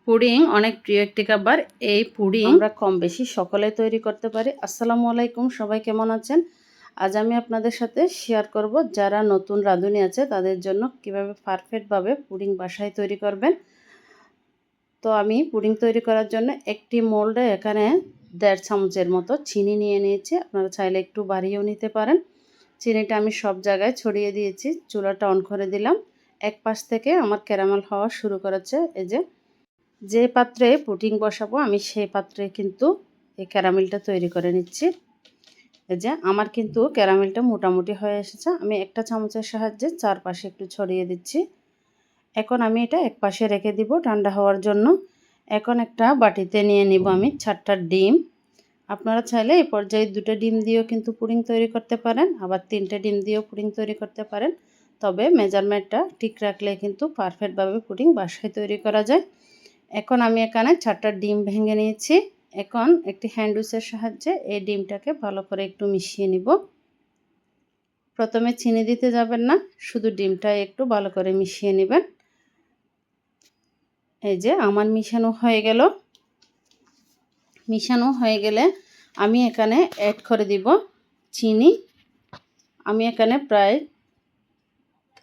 Pudding অনেক প্রিয় একটি খাবার। এই পুডিং আমরা কম বেশি সকলে তৈরি করতে পারি। আসসালামু আলাইকুম, সবাই কেমন আছেন? আজ আমি আপনাদের সাথে শেয়ার করব যারা নতুন রাঁধুনি আছে তাদের জন্য কিভাবে পারফেক্টভাবে পুডিং বাসায় তৈরি করবেন। তো আমি পুডিং তৈরি করার জন্য একটি মোল্ডে এখানে 1.5 চামচের মতো চিনি নিয়ে নিয়েছি। আপনারা চাইলে একটু বাড়িয়েও নিতে পারেন। চিনিটা আমি সব জায়গায় ছড়িয়ে দিয়েছি। চুলাটা অন করে দিলাম। এক পাশ থেকে আমার ক্যারামেল হওয়া শুরু করেছে। এই যে পাত্রে পুডিং বসাবো আমি সেই পাত্রে কিন্তু এই ক্যারামেলটা তৈরি করে নিচ্ছি। এই যে আমার কিন্তু ক্যারামেলটা মোটামুটি হয়ে এসেছে। আমি একটা চামচের সাহায্যে চারপাশে একটু ছড়িয়ে দিচ্ছি। এখন আমি এটা এক পাশে রেখে দিব ঠান্ডা হওয়ার জন্য। এখন একটা বাটিতে নিয়ে নিব আমি 4টা ডিম। আপনারা চাইলে এই পর্যায়ে 2টা ডিম দিয়েও কিন্তু পুডিং তৈরি করতে পারেন, আবার 3টে ডিম দিয়েও পুডিং তৈরি করতে পারেন। তবে মেজারমেন্টটা ঠিক রাখলে কিন্তু পারফেক্টভাবে পুডিং বাসায় তৈরি করা যায়। এখন আমি এখানে 4টা ডিম ভেঙে নিয়েছি। এখন একটি হ্যান্ড উইচের সাহায্যে এই ডিমটাকে ভালো করে একটু মিশিয়ে নিব। প্রথমে চিনি দিতে যাবেন না, শুধু ডিমটা একটু ভালো করে মিশিয়ে নেবেন। এই যে আমার মিশানো হয়ে গেল। মিশানো হয়ে গেলে আমি এখানে অ্যাড করে দিব চিনি। আমি এখানে প্রায়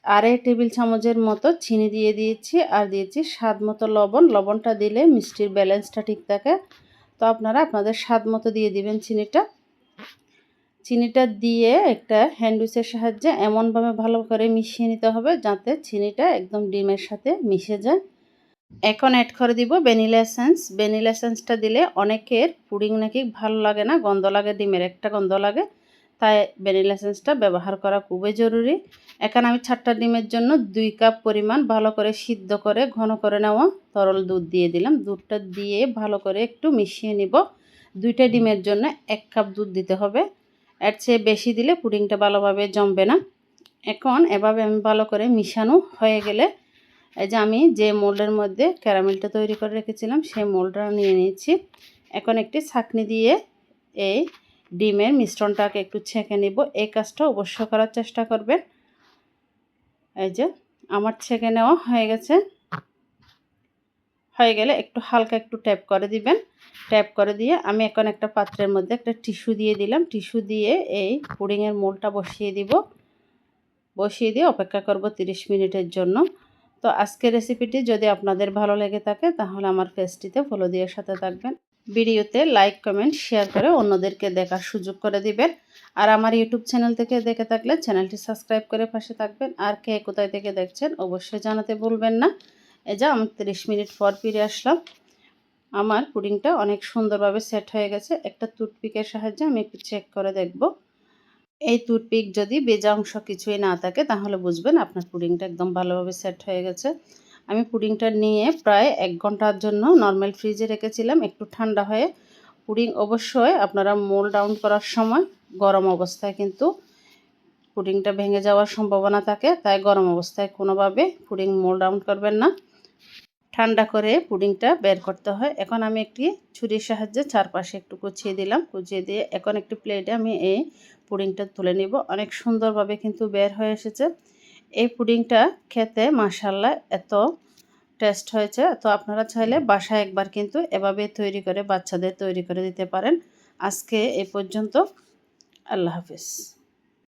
2.5 টেবিল চামচের মতো চিনি দিয়ে দিয়েছি, আর দিয়েছি স্বাদ মতো লবণ। লবণটা দিলে মিষ্টির ব্যালেন্সটা ঠিক থাকে। তো আপনারা আপনাদের স্বাদ মতো দিয়ে দিবেন চিনিটা। চিনিটা দিয়ে একটা হ্যান্ড উইচের সাহায্যে এমনভাবে ভালো করে মিশিয়ে নিতে হবে যাতে চিনিটা একদম ডিমের সাথে মিশে যায়। এখন অ্যাড করে দিব ভ্যানিলা এসেন্স। ভ্যানিলা এসেন্সটা দিলে অনেকের পুডিং নাকি ভালো লাগে না, গন্ধ লাগে, ডিমের একটা গন্ধ লাগে। তাই ভ্যানিলা এসেন্সটা ব্যবহার করা খুবই জরুরি। এখানে আমি 4টা ডিমের জন্য 2 কাপ পরিমাণ ভালো করে সিদ্ধ করে ঘন করে নেওয়া তরল দুধ দিয়ে দিলাম। দুধটা দিয়ে ভালো করে একটু মিশিয়ে নিব। 2টা ডিমের জন্য 1 কাপ দুধ দিতে হবে। এর চেয়ে বেশি দিলে পুডিংটা ভালোভাবে জমবে না। এখন এভাবে আমি ভালো করে মিশানো হয়ে গেলে এই যে আমি যে মোল্ডের মধ্যে ক্যারামেলটা তৈরি করে রেখেছিলাম সেই মোল্ডটা নিয়ে নিয়েছি। এখন একটি ছাঁকনি দিয়ে এই ডিমের মিশ্রণটাকে একটু ছেঁকে নেব। এই কাজটা অবশ্যই করার চেষ্টা করবেন। এই যে আমার ছেঁকে নেওয়া হয়ে গেছে। হয়ে গেলে একটু হালকা একটু ট্যাপ করে দিবেন। ট্যাপ করে দিয়ে আমি এখন একটা পাত্রের মধ্যে একটা টিস্যু দিয়ে দিলাম। টিস্যু দিয়ে এই পুডিংয়ের মোল্ডটা বসিয়ে দিব। বসিয়ে দিয়ে অপেক্ষা করব 30 মিনিটের জন্য। তো আজকের রেসিপিটি যদি আপনাদের ভালো লেগে থাকে তাহলে আমার পেজটিতে ফলো দিয়ে সাথে থাকবেন। ভিডিওতে লাইক, কমেন্ট, শেয়ার করে অন্যদেরকে দেখার সুযোগ করে দিবেন। আর আমার ইউটিউব চ্যানেল থেকে দেখে থাকলে চ্যানেলটি সাবস্ক্রাইব করে পাশে থাকবেন। আর কে কোথায় থেকে দেখছেন অবশ্যই জানাতে ভুলবেন না। এই যে আমি 30 মিনিট পর ফিরে আসলাম। আমার পুডিংটা অনেক সুন্দরভাবে সেট হয়ে গেছে। একটা টুথপিকের সাহায্যে আমি একটু চেক করে দেখব। এই টুথপিক যদি ভেজা অংশ কিছুই না থাকে তাহলে বুঝবেন আপনার পুডিংটা একদম ভালোভাবে সেট হয়ে গেছে। আমি পুডিংটা নিয়ে প্রায় 1 ঘন্টার জন্য নর্মাল ফ্রিজে রেখেছিলাম একটু ঠান্ডা হয়ে। পুডিং অবশ্যই আপনারা মোল্ড ডাউন করার সময় গরম অবস্থায় কিন্তু পুডিংটা ভেঙে যাওয়ার সম্ভাবনা থাকে, তাই গরম অবস্থায় কোনোভাবে পুডিং মোল্ড ডাউন করবেন না। ঠান্ডা করে পুডিংটা বের করতে হয়। এখন আমি একটি ছুরির সাহায্যে চারপাশে একটু কুচিয়ে দিলাম। কুচিয়ে দিয়ে এখন একটি প্লেটে আমি এই পুডিংটা তুলে নিব। অনেক সুন্দরভাবে কিন্তু বের হয়ে এসেছে। এই পুডিংটা খেতে মাশাআল্লাহ এত টেস্ট হয়েছে। তো আপনারা চাইলে বাসায় একবার কিন্তু এভাবে তৈরি করে বাচ্চাদের তৈরি করে দিতে পারেন। আজকে এই পর্যন্ত। আল্লাহ হাফেজ।